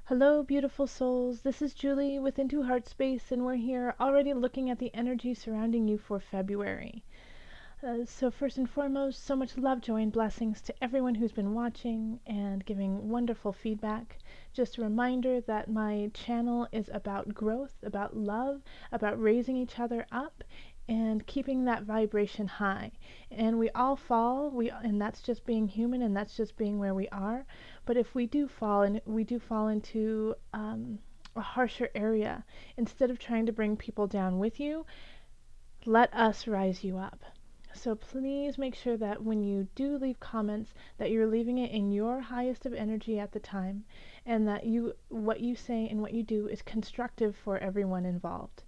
Hello, beautiful souls. This is Julie with Into Heartspace, and we're here already looking at the energy surrounding you for February. So first and foremost, so much love, joy, and blessings to everyone who's been watching and giving wonderful feedback. Just a reminder that my channel is about growth, about love, about raising each other up, and keeping that vibration high. And we all fall, and that's just being human, and that's just being where we are. But if we do fall, and we do fall into a harsher area, instead of trying to bring people down with you, let us rise you up. So please make sure that when you do leave comments, that you're leaving it in your highest of energy at the time, and that what you say and what you do is constructive for everyone involved.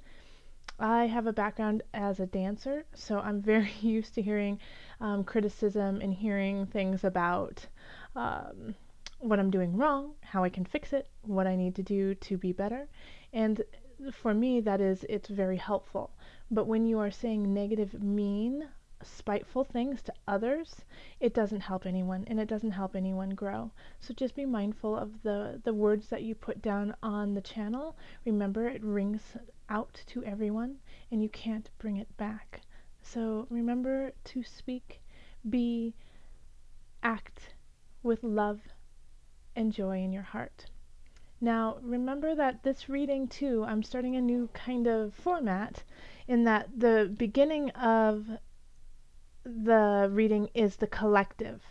I have a background as a dancer, so I'm very used to hearing criticism and hearing things about what I'm doing wrong, how I can fix it, what I need to do to be better. And for me, it's very helpful. But when you are saying negative, mean, spiteful things to others, it doesn't help anyone, and it doesn't help anyone grow. So just be mindful of the words that you put down on the channel. Remember, it rings out to everyone, and you can't bring it back. So remember to speak, be, act with love and joy in your heart. Now, remember that this reading too, I'm starting a new kind of format in that the beginning of the reading is the collective.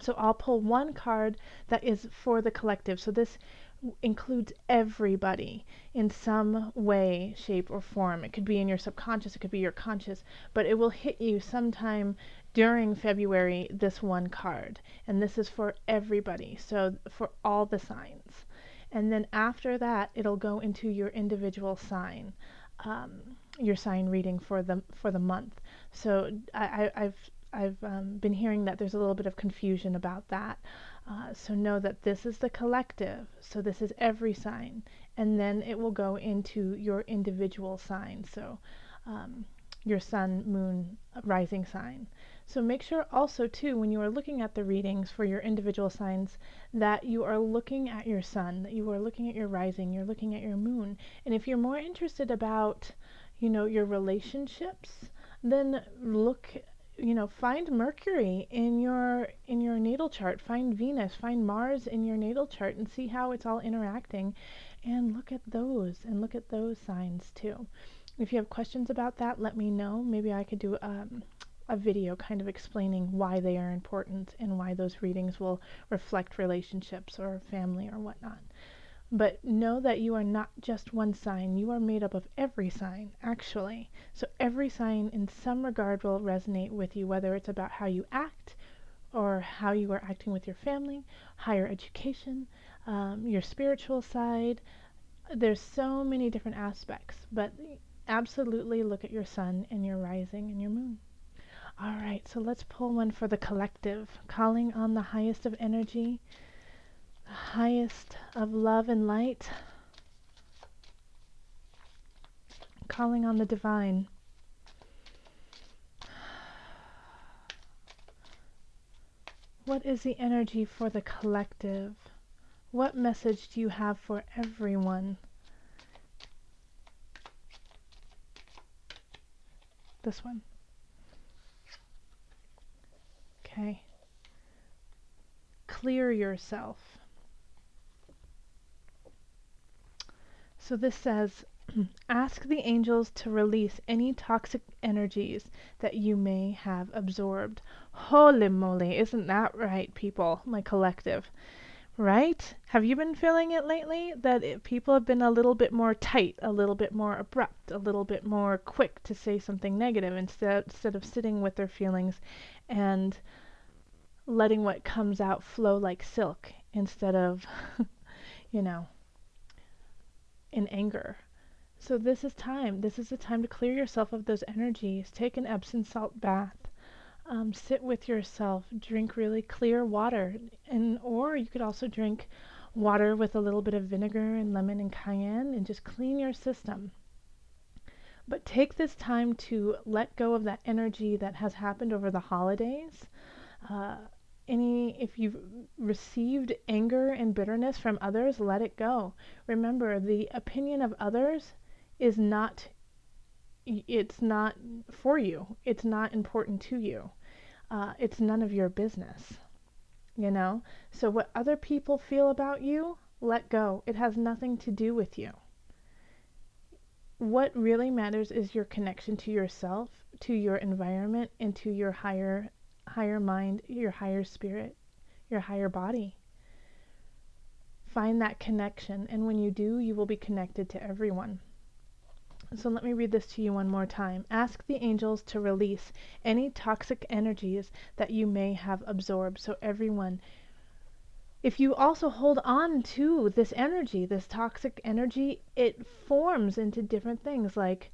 So I'll pull one card that is for the collective. So this includes everybody in some way, shape, or form. It could be in your subconscious, it could be your conscious, but it will hit you sometime during February, this one card. And this is for everybody, so for all the signs. And then after that, it'll go into your individual sign, your sign reading for the month. So I've been hearing that there's a little bit of confusion about that. So know that this is the collective, so this is every sign, and then it will go into your individual sign, so your sun, moon, rising sign. So make sure also too, when you are looking at the readings for your individual signs, that you are looking at your sun, that you are looking at your rising, you're looking at your moon. And if you're more interested about, your relationships, then find Mercury in your natal chart, find Venus, find Mars in your natal chart, and see how it's all interacting, and look at those signs too. If you have questions about that, let me know. Maybe I could do a video kind of explaining why they are important and why those readings will reflect relationships or family or whatnot. But know that you are not just one sign. You are made up of every sign, actually. So every sign in some regard will resonate with you, whether it's about how you act or how you are acting with your family, higher education, your spiritual side. There's so many different aspects, but absolutely look at your sun and your rising and your moon. All right, so let's pull one for the collective, calling on the highest of energy, the highest of love and light, calling on the divine. What is the energy for the collective? What message do you have for everyone? This one. Okay. Clear yourself. So this says, ask the angels to release any toxic energies that you may have absorbed. Holy moly, isn't that right, people, my collective? Right? Have you been feeling it lately? That people have been a little bit more tight, a little bit more abrupt, a little bit more quick to say something negative instead of sitting with their feelings and letting what comes out flow like silk instead of, you know, in anger. So this is time. This is the time to clear yourself of those energies. Take an Epsom salt bath. Sit with yourself. Drink really clear water, or you could also drink water with a little bit of vinegar and lemon and cayenne, and just clean your system. But take this time to let go of that energy that has happened over the holidays. if you've received anger and bitterness from others, let it go. Remember, the opinion of others is not, it's not for you. It's not important to you. It's none of your business, you know? So what other people feel about you, let go. It has nothing to do with you. What really matters is your connection to yourself, to your environment, and to your higher mind, your higher spirit, your higher body. Find that connection, and when you do, you will be connected to everyone. So let me read this to you one more time. Ask the angels to release any toxic energies that you may have absorbed. So everyone, if you also hold on to this energy, this toxic energy, it forms into different things. Like,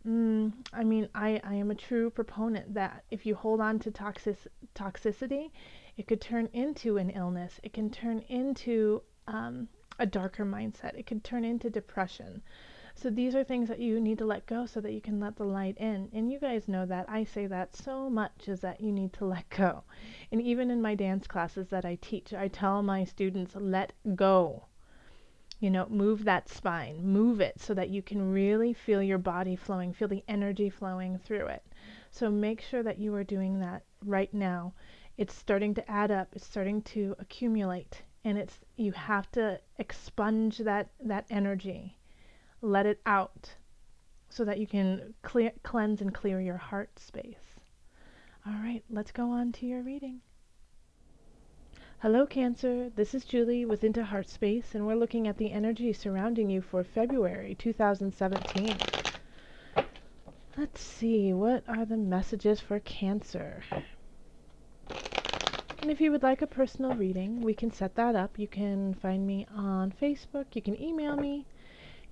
I am a true proponent that if you hold on to toxicity, it could turn into an illness. It can turn into a darker mindset. It could turn into depression. So these are things that you need to let go so that you can let the light in. And you guys know that. I say that so much, is that you need to let go. And even in my dance classes that I teach, I tell my students, let go. You know, move that spine, move it so that you can really feel your body flowing, feel the energy flowing through it. So make sure that you are doing that right now. It's starting to add up. It's starting to accumulate. And you have to expunge that energy. Let it out so that you can cleanse and clear your heart space. All right, let's go on to your reading. Hello, Cancer. This is Julie with Into Heartspace, and we're looking at the energy surrounding you for February 2017. Let's see, what are the messages for Cancer? And if you would like a personal reading, we can set that up. You can find me on Facebook. You can email me.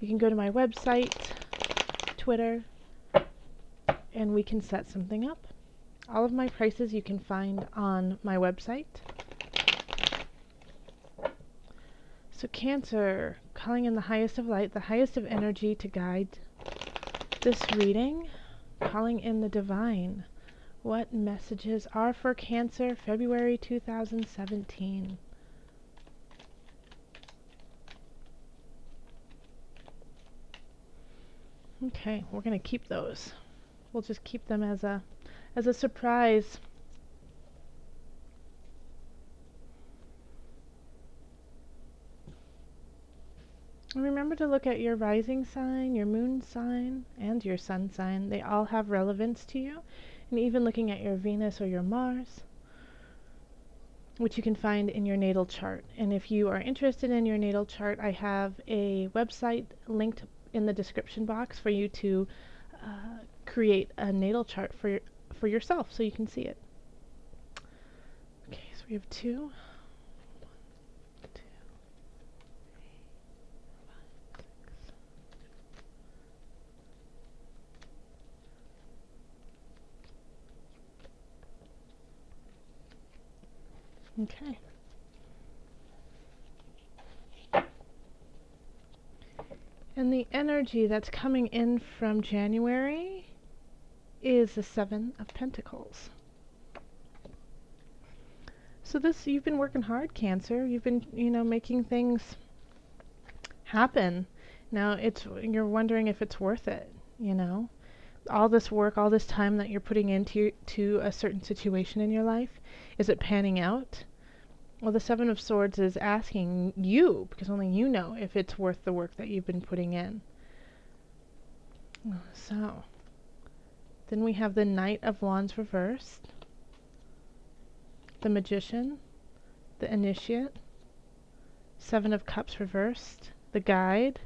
You can go to my website, Twitter, and we can set something up. All of my prices you can find on my website. So Cancer, calling in the highest of light, the highest of energy to guide this reading, calling in the divine. What messages are for Cancer, February 2017? Okay, we're going to keep those. We'll just keep them as a surprise. And remember to look at your rising sign, your moon sign, and your sun sign. They all have relevance to you. And even looking at your Venus or your Mars, which you can find in your natal chart. And if you are interested in your natal chart, I have a website linked in the description box for you to create a natal chart for yourself so you can see it. Okay, so we have 2, 1, 2, 3, 5, 6. Okay. And the energy that's coming in from January is the 7 of Pentacles. So you've been working hard, Cancer. You've been, making things happen. Now you're wondering if it's worth it, all this work, all this time that you're putting into a certain situation in your life. Is it panning out? Well, the 7 of Swords is asking you, because only you know, if it's worth the work that you've been putting in. So, then we have the Knight of Wands reversed, the Magician, the Initiate, 7 of Cups reversed, the Guide,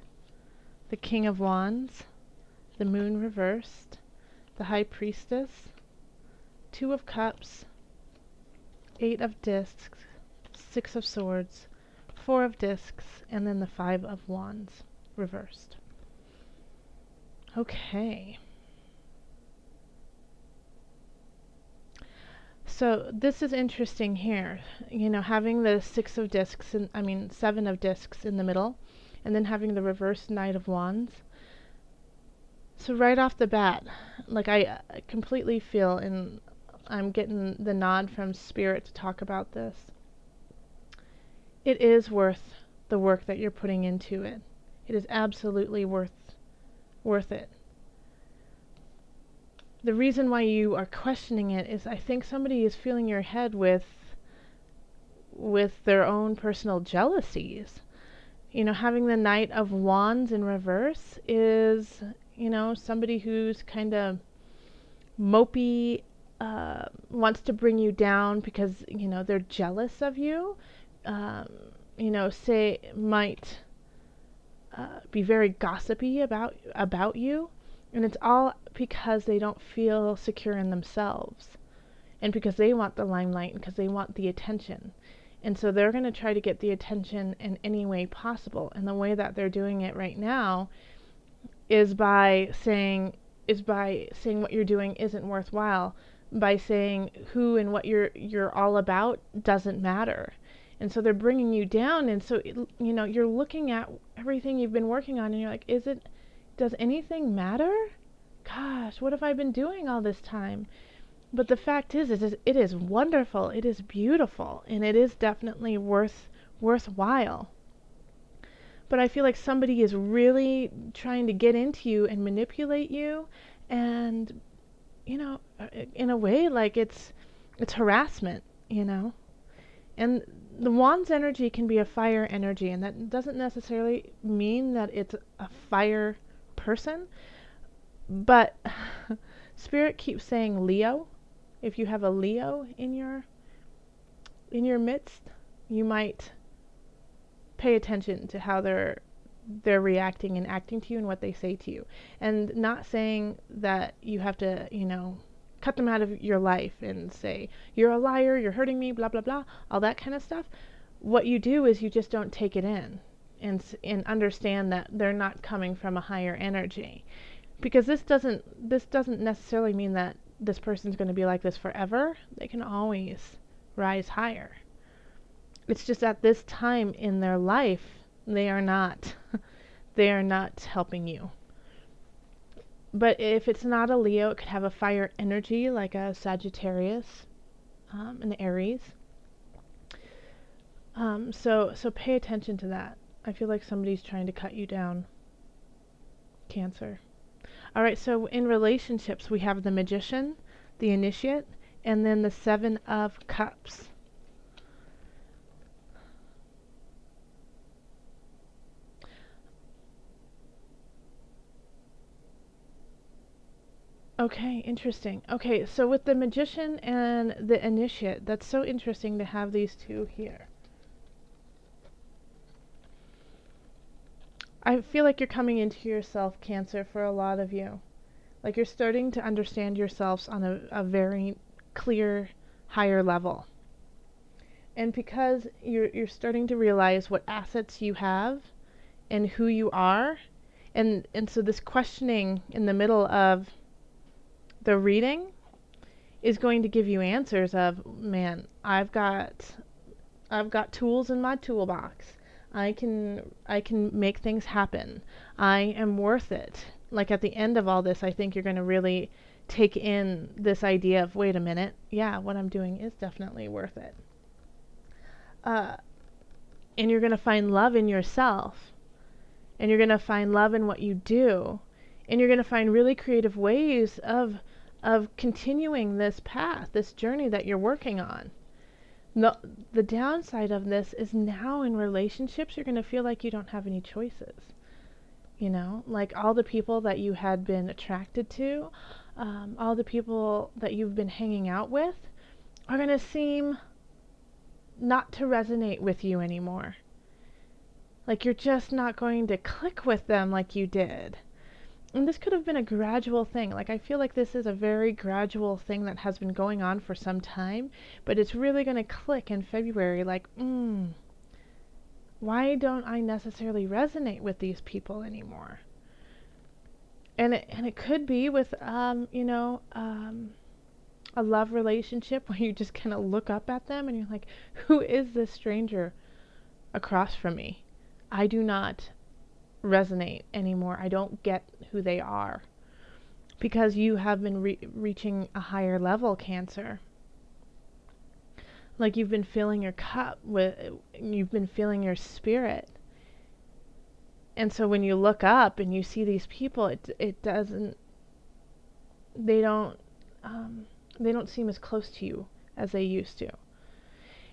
the King of Wands, the Moon reversed, the High Priestess, 2 of Cups, 8 of Discs, 6 of Swords, 4 of Discs, and then the 5 of Wands reversed. Okay. So this is interesting here, having the 6 of Discs, 7 of Discs in the middle, and then having the reversed Knight of Wands. So right off the bat, like I completely feel in I'm getting the nod from Spirit to talk about this. It is worth the work that you're putting into it. It is absolutely worth it. The reason why you are questioning it is I think somebody is filling your head with their own personal jealousies. You know, having the Knight of Wands in reverse is, you know, somebody who's kind of mopey, wants to bring you down because, you know, they're jealous of you. You know, might be very gossipy about you, and it's all because they don't feel secure in themselves, and because they want the limelight, and because they want the attention. And so they're going to try to get the attention in any way possible. And the way that they're doing it right now is by saying what you're doing isn't worthwhile, by saying who and what you're all about doesn't matter. And so they're bringing you down. And so, you know, you're looking at everything you've been working on and you're like, does anything matter? Gosh, what have I been doing all this time? But the fact is it is wonderful, it is beautiful, and it is definitely worthwhile. But I feel like somebody is really trying to get into you and manipulate you, and, you know, in a way, like it's harassment, you know. And the Wand's energy can be a fire energy, and that doesn't necessarily mean that it's a fire person, but Spirit keeps saying Leo. If you have a Leo in your midst, you might pay attention to how they're reacting and acting to you and what they say to you. And not saying that you have to, you know, cut them out of your life and say, you're a liar, you're hurting me, blah, blah, blah, all that kind of stuff. What you do is you just don't take it in and understand that they're not coming from a higher energy. Because this doesn't necessarily mean that this person's going to be like this forever. They can always rise higher. It's just at this time in their life, they are not helping you. But if it's not a Leo, it could have a fire energy like a Sagittarius, an Aries. So pay attention to that. I feel like somebody's trying to cut you down. Cancer. All right, so in relationships, we have the Magician, the Initiate, and then the Seven of Cups. Okay, interesting. Okay, so with the Magician and the Initiate, that's so interesting to have these two here. I feel like you're coming into yourself, Cancer, for a lot of you. Like you're starting to understand yourselves on a very clear, higher level. And because you're starting to realize what assets you have and who you are, and so this questioning in the middle of the reading is going to give you answers of, man, I've got tools in my toolbox. I can make things happen. I am worth it. Like at the end of all this, I think you're going to really take in this idea of, wait a minute, yeah, what I'm doing is definitely worth it. And you're going to find love in yourself. And you're going to find love in what you do. And you're going to find really creative ways of continuing this path, this journey that you're working on. The downside of this is now in relationships, you're going to feel like you don't have any choices. You know, like all the people that you had been attracted to, all the people that you've been hanging out with are going to seem not to resonate with you anymore. Like you're just not going to click with them like you did. And this could have been a gradual thing. Like I feel like this is a very gradual thing that has been going on for some time, but it's really going to click in February. Like, why don't I necessarily resonate with these people anymore? And it could be with a love relationship where you just kind of look up at them and you're like, who is this stranger across from me? I do not resonate anymore. I don't get who they are. because you have been reaching a higher level, Cancer. Like you've been filling your cup you've been filling your spirit. And so when you look up and you see these people, it doesn't, they don't, they don't seem as close to you as they used to.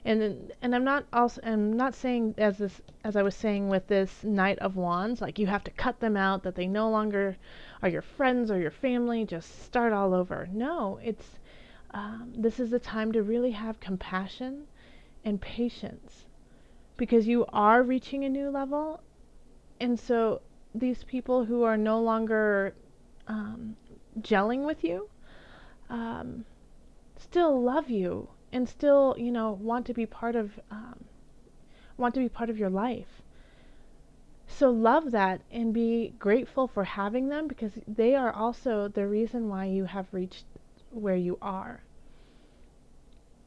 And I'm not saying as I was saying with this Knight of Wands, like you have to cut them out, that they no longer are your friends or your family, just start all over. No, it's this is the time to really have compassion and patience, because you are reaching a new level. And so these people who are no longer gelling with you still love you and still, want to be part of your life. So love that and be grateful for having them, because they are also the reason why you have reached where you are.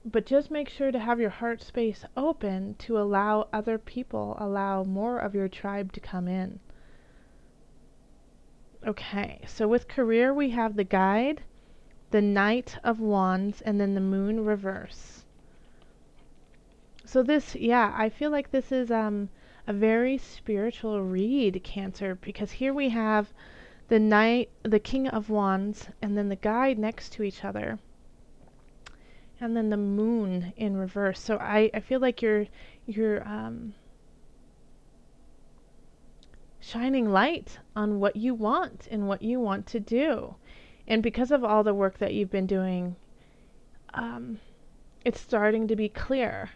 But just make sure to have your heart space open to allow other people, allow more of your tribe to come in. Okay, so with career we have the Guide, the Knight of Wands, and then the Moon reverse. So this, I feel like this is a very spiritual read, Cancer, because here we have the Knight, the King of Wands, and then the Guide next to each other, and then the Moon in reverse. So I feel like you're shining light on what you want and what you want to do. And because of all the work that you've been doing, it's starting to be clear.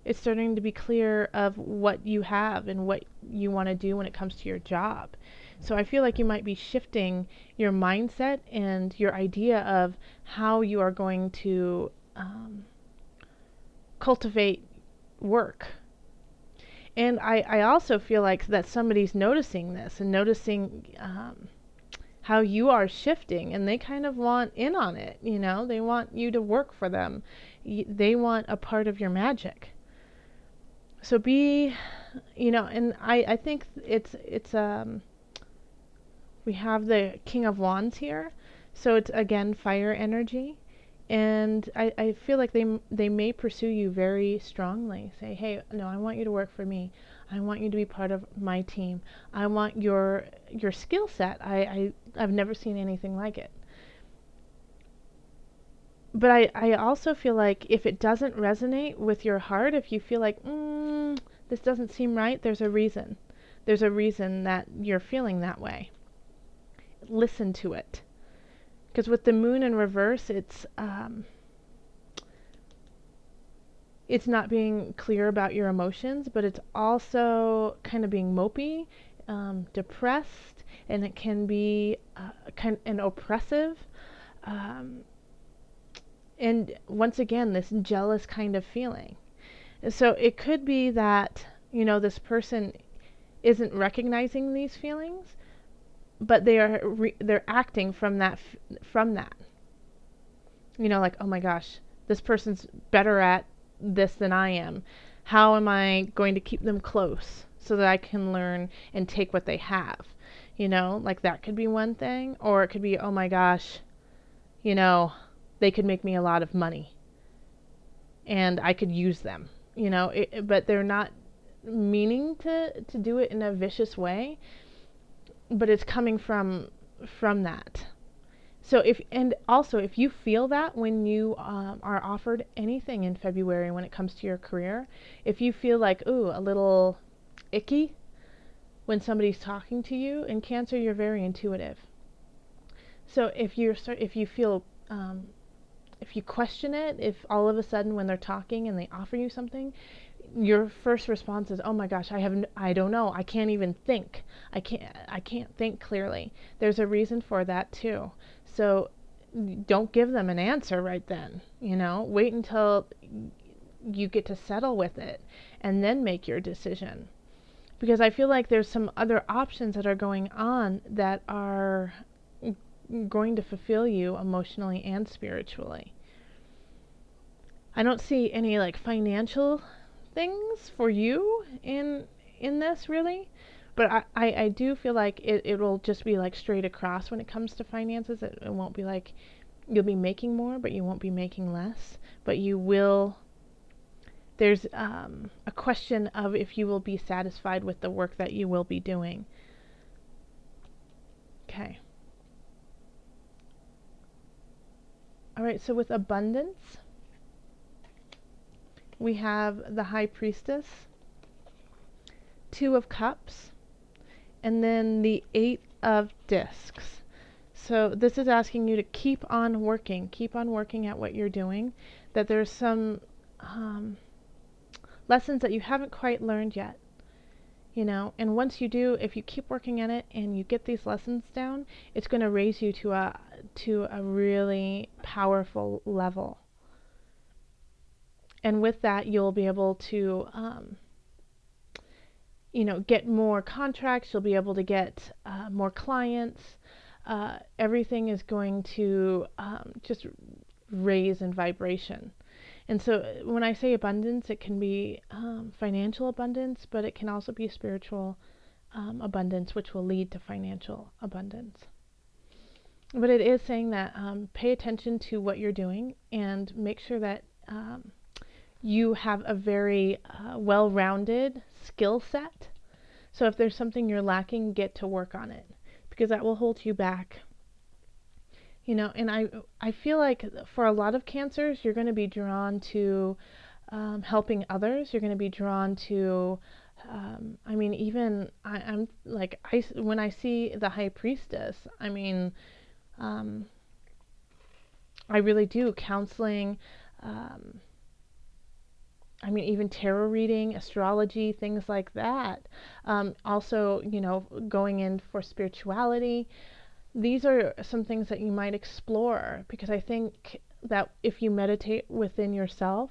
It's starting to be clear of what you have and what you want to do when it comes to your job. So I feel like you might be shifting your mindset and your idea of how you are going to cultivate work. And I also feel like that somebody's noticing this and noticing how you are shifting, and they kind of want in on it. They want you to work for them. They want a part of your magic. So be, and I think it's we have the King of Wands here, so it's again fire energy. And I feel like they may pursue you very strongly. Say, hey, no, I want you to work for me. I want you to be part of my team. I want your skill set. I've never seen anything like it. But I also feel like if it doesn't resonate with your heart, if you feel like, this doesn't seem right, there's a reason. There's a reason that you're feeling that way. Listen to it. Because with the Moon in reverse, it's not being clear about your emotions, but it's also kind of being mopey, depressed, and it can be kind of oppressive. And once again, this jealous kind of feeling. So it could be that, this person isn't recognizing these feelings, but they're acting from that. Like, oh my gosh, this person's better at this than I am. How am I going to keep them close so that I can learn and take what they have? Like that could be one thing. Or it could be, oh my gosh, they could make me a lot of money and I could use them. But they're not meaning to do it in a vicious way, but it's coming from that. So if you feel that when you are offered anything in February when it comes to your career, if you feel like, a little icky when somebody's talking to you, in Cancer, you're very intuitive. So if you feel, if you question it, if all of a sudden when they're talking and they offer you something, your first response is, oh my gosh, I don't know, I can't even think. I can't think clearly. There's a reason for that too. So don't give them an answer right then. Wait until you get to settle with it and then make your decision. Because I feel like there's some other options that are going on that are going to fulfill you emotionally and spiritually. I don't see any financial things for you in this really, But I do feel like it'll just be like straight across when it comes to finances. It won't be like you'll be making more, but you won't be making less. But you will, there's a question of if you will be satisfied with the work that you will be doing. Okay. All right, so with abundance, we have the High Priestess, Two of Cups, and then the Eight of Discs. So this is asking you to keep on working at what you're doing, that there's some lessons that you haven't quite learned yet, you know, and once you do, if you keep working at it and you get these lessons down, it's going to raise you to a really powerful level. And with that, you'll be able to you know, get more contracts, you'll be able to get more clients. Everything is going to just raise in vibration. And so when I say abundance, it can be financial abundance, but it can also be spiritual abundance, which will lead to financial abundance. But it is saying that pay attention to what you're doing and make sure that you have a very well-rounded skill set. So if there's something you're lacking, get to work on it, because that will hold you back. You know, and I feel like for a lot of cancers, you're going to be drawn to helping others. You're going to be drawn to, I mean, even I'm like, when I see the High Priestess, I mean, I really do counseling. I mean, even tarot reading, astrology, things like that. Also, you know, going in for spirituality. These are some things that you might explore, because I think that if you meditate within yourself,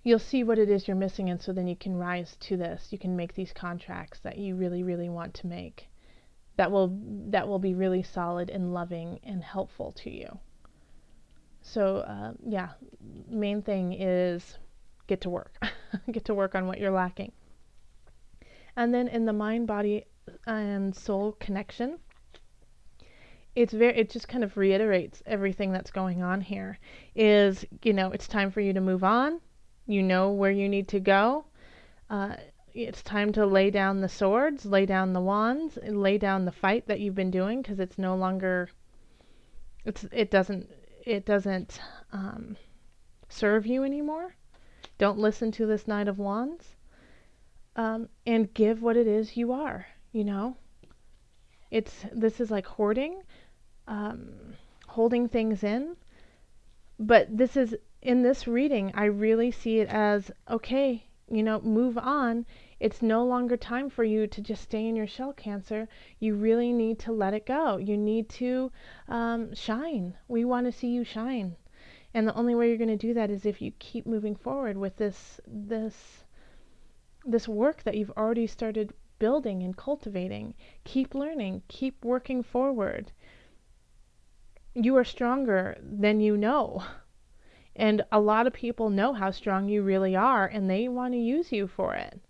you'll see what it is you're missing, and so then you can rise to this. You can make these contracts that you really, really want to make, that will be really solid and loving and helpful to you. So yeah, main thing is get to work. Get to work on what you're lacking. And then in the mind, body, and soul connection, it just kind of reiterates everything that's going on here. Is, you know, it's time for you to move on. You know where you need to go. It's time to lay down the swords, lay down the wands, and lay down the fight that you've been doing, because it's no longer, it doesn't serve you anymore. Don't listen to this Knight of Wands, and give what it is you are. You know, this is like hoarding, holding things in. But this is, in this reading, I really see it as, okay, you know, move on. It's no longer time for you to just stay in your shell, Cancer. You really need to let it go. You need to shine. We want to see you shine. And the only way you're going to do that is if you keep moving forward with this work that you've already started building and cultivating. Keep learning. Keep working forward. You are stronger than you know. And a lot of people know how strong you really are, and they want to use you for it.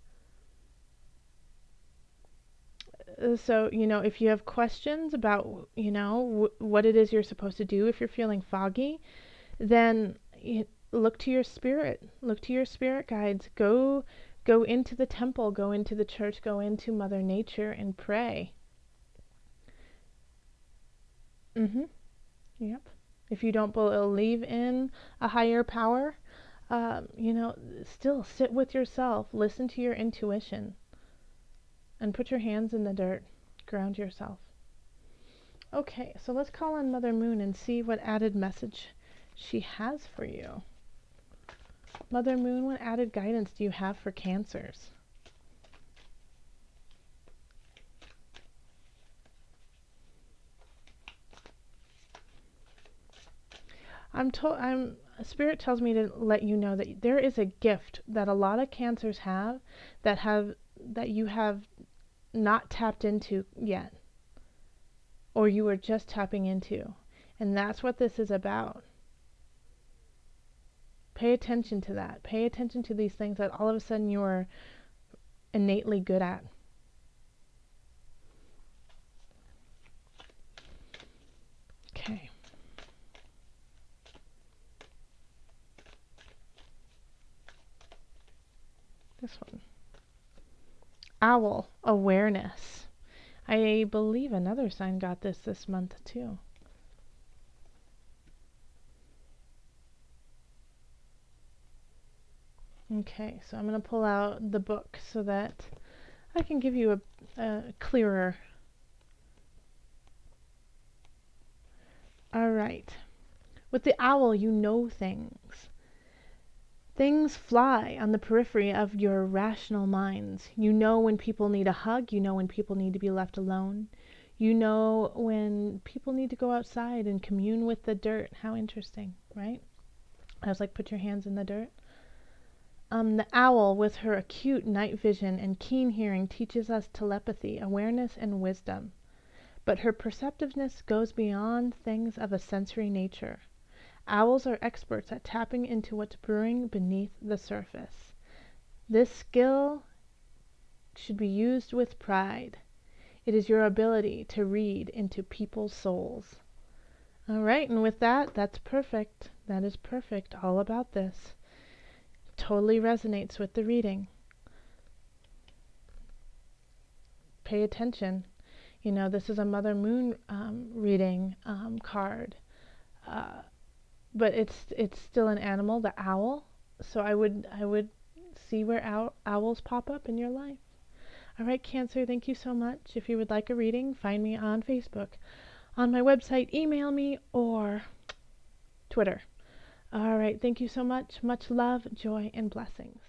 So, you know, if you have questions about, you know, what it is you're supposed to do, if you're feeling foggy, then look to your spirit. Look to your spirit guides. Go into the temple, go into the church, go into Mother Nature and pray. Yep. If you don't believe in a higher power, you know, still sit with yourself, listen to your intuition, and put your hands in the dirt. Ground yourself. Okay, so let's call on Mother Moon and see what added message she has for you. Mother Moon, what added guidance do you have for Cancers? Spirit tells me to let you know that there is a gift that a lot of Cancers have that you have not tapped into yet, or you are just tapping into, and that's what this is about. Pay attention to that. Pay attention to these things that all of a sudden you're innately good at. Okay. This one. Owl, awareness. I believe another sign got this month too. Okay, so I'm going to pull out the book so that I can give you a clearer. All right. With the owl, you know things. Things fly on the periphery of your rational minds. You know when people need a hug. You know when people need to be left alone. You know when people need to go outside and commune with the dirt. How interesting, right? I was like, put your hands in the dirt. The owl, with her acute night vision and keen hearing, teaches us telepathy, awareness, and wisdom. But her perceptiveness goes beyond things of a sensory nature. Owls are experts at tapping into what's brewing beneath the surface. This skill should be used with pride. It is your ability to read into people's souls. All right, and with that, that's perfect. That is perfect. All about this. Totally resonates with the reading. Pay attention. You know, this is a Mother Moon reading card, but it's still an animal, the owl. So I would see where owls pop up in your life. All right, Cancer, thank you so much. If you would like a reading, find me on Facebook, on my website, email me, or Twitter. All right, thank you so much. Much love, joy, and blessings.